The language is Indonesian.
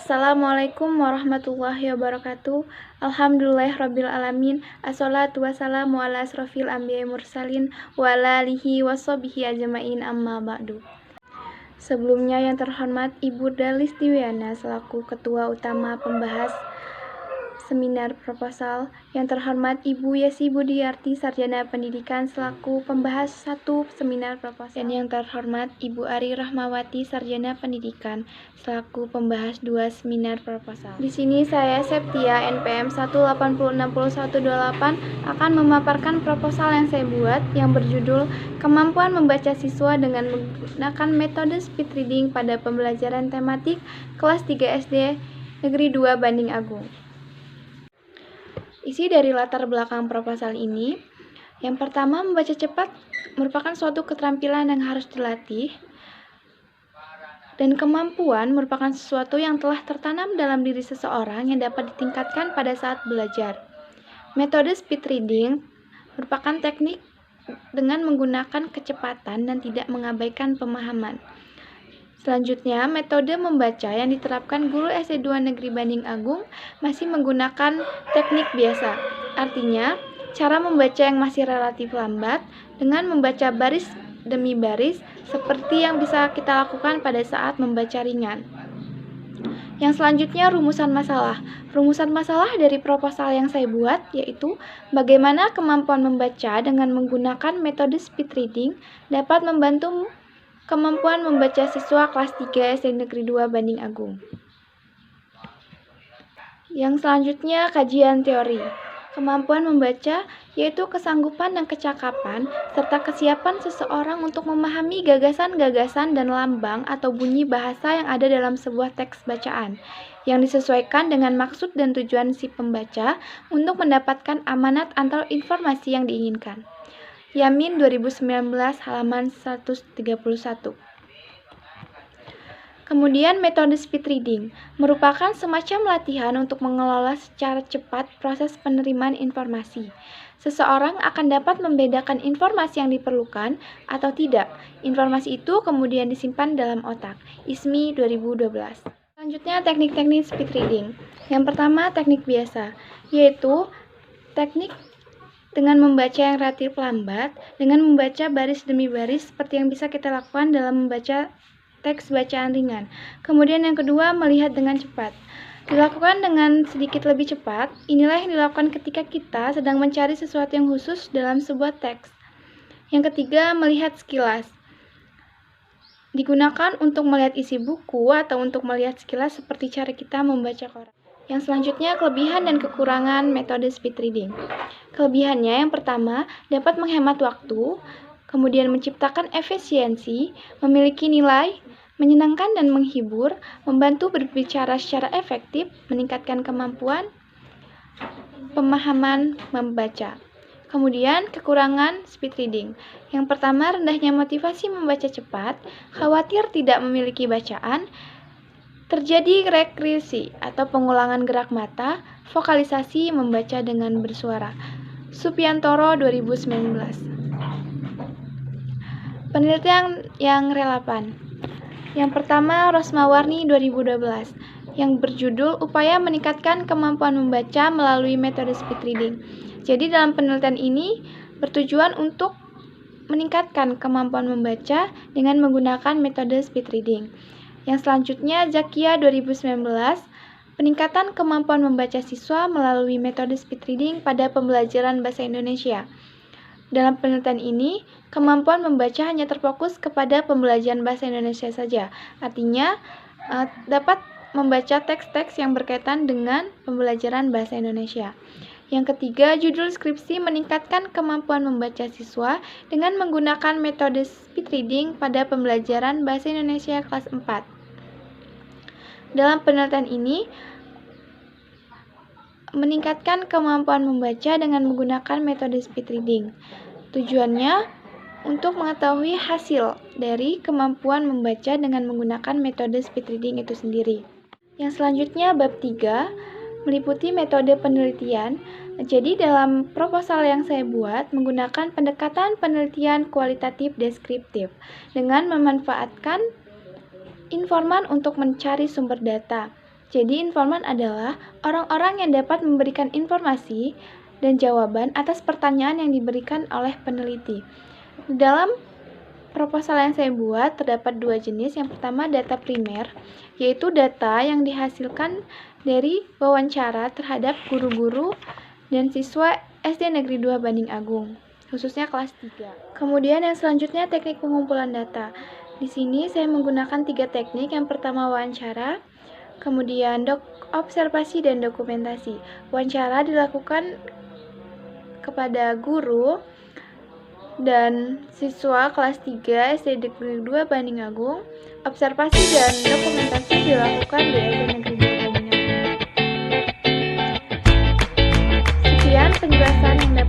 Assalamualaikum warahmatullahi wabarakatuh. Alhamdulillahirrabbilalamin. Assalatu wassalamu ala asrofil anbiya'i mursalin wa ala alihi washabihi ajma'in amma ba'du. Sebelumnya yang terhormat Ibu Dalis Diwiana selaku Ketua Utama Pembahas Seminar Proposal, yang terhormat Ibu Yesi Budiarti Sarjana Pendidikan selaku Pembahas 1 Seminar Proposal, dan yang terhormat Ibu Ari Rahmawati Sarjana Pendidikan selaku Pembahas 2 Seminar Proposal. Di sini saya Septia NPM 1806128 akan memaparkan proposal yang saya buat yang berjudul Kemampuan Membaca Siswa dengan Menggunakan Metode Speed Reading pada Pembelajaran Tematik Kelas 3 SD Negeri 2 Banding Agung. Isi dari latar belakang proposal ini, yang pertama, membaca cepat merupakan suatu keterampilan yang harus dilatih, dan kemampuan merupakan sesuatu yang telah tertanam dalam diri seseorang yang dapat ditingkatkan pada saat belajar. Metode speed reading merupakan teknik dengan menggunakan kecepatan dan tidak mengabaikan pemahaman. Selanjutnya, metode membaca yang diterapkan guru SD 2 Negeri Banding Agung masih menggunakan teknik biasa. Artinya, cara membaca yang masih relatif lambat dengan membaca baris demi baris seperti yang bisa kita lakukan pada saat membaca ringan. Yang selanjutnya, rumusan masalah. Rumusan masalah dari proposal yang saya buat yaitu bagaimana kemampuan membaca dengan menggunakan metode speed reading dapat membantu kemampuan membaca siswa kelas 3 SD Negeri 2 Banding Agung. Yang selanjutnya, kajian teori. Kemampuan membaca yaitu kesanggupan dan kecakapan serta kesiapan seseorang untuk memahami gagasan-gagasan dan lambang atau bunyi bahasa yang ada dalam sebuah teks bacaan yang disesuaikan dengan maksud dan tujuan si pembaca untuk mendapatkan amanat atau informasi yang diinginkan. Yamin 2019 halaman 131. Kemudian metode speed reading merupakan semacam latihan untuk mengelola secara cepat proses penerimaan informasi. Seseorang akan dapat membedakan informasi yang diperlukan atau tidak. Informasi itu kemudian disimpan dalam otak. ISMI 2012. Selanjutnya, teknik-teknik speed reading. Yang pertama, teknik biasa, yaitu teknik dengan membaca yang relatif lambat, dengan membaca baris demi baris seperti yang bisa kita lakukan dalam membaca teks bacaan ringan. Kemudian yang kedua, melihat dengan cepat. Dilakukan dengan sedikit lebih cepat, inilah yang dilakukan ketika kita sedang mencari sesuatu yang khusus dalam sebuah teks. Yang ketiga, melihat sekilas. Digunakan untuk melihat isi buku atau untuk melihat sekilas seperti cara kita membaca koran. Yang selanjutnya, kelebihan dan kekurangan metode speed reading. Kelebihannya yang pertama, dapat menghemat waktu, kemudian menciptakan efisiensi, memiliki nilai, menyenangkan dan menghibur, membantu berbicara secara efektif, meningkatkan kemampuan pemahaman membaca. Kemudian, kekurangan speed reading. Yang pertama, rendahnya motivasi membaca cepat, khawatir tidak memiliki bacaan, terjadi regresi atau pengulangan gerak mata, vokalisasi membaca dengan bersuara. Supiantoro 2019. Penelitian yang relevan. Yang pertama, Rosmawarni 2012 yang berjudul Upaya Meningkatkan Kemampuan Membaca Melalui Metode Speed Reading. Jadi dalam penelitian ini bertujuan untuk meningkatkan kemampuan membaca dengan menggunakan metode speed reading. Yang selanjutnya, Zakia 2019, peningkatan kemampuan membaca siswa melalui metode speed reading pada pembelajaran bahasa Indonesia. Dalam penelitian ini, kemampuan membaca hanya terfokus kepada pembelajaran bahasa Indonesia saja. Artinya, dapat membaca teks-teks yang berkaitan dengan pembelajaran bahasa Indonesia. Yang ketiga, judul skripsi meningkatkan kemampuan membaca siswa dengan menggunakan metode speed reading pada pembelajaran bahasa Indonesia kelas 4. Dalam penelitian ini, meningkatkan kemampuan membaca dengan menggunakan metode speed reading. Tujuannya untuk mengetahui hasil dari kemampuan membaca dengan menggunakan metode speed reading itu sendiri. Yang selanjutnya, bab 3, meliputi metode penelitian. Jadi dalam proposal yang saya buat menggunakan pendekatan penelitian kualitatif deskriptif dengan memanfaatkan informan untuk mencari sumber data. Jadi, informan adalah orang-orang yang dapat memberikan informasi dan jawaban atas pertanyaan yang diberikan oleh peneliti. Dalam proposal yang saya buat, terdapat dua jenis. Yang pertama, data primer, yaitu data yang dihasilkan dari wawancara terhadap guru-guru dan siswa SD Negeri 2 Banding Agung, khususnya kelas 3. Kemudian yang selanjutnya, teknik pengumpulan data. Di sini saya menggunakan 3 teknik. Yang pertama, wawancara, kemudian observasi dan dokumentasi. Wawancara dilakukan kepada guru dan siswa kelas 3 SD Negeri 2 Banding Agung. Observasi dan dokumentasi dilakukan di SD Negeri 2 Banding Agung. Sekian penjelasan yang dapat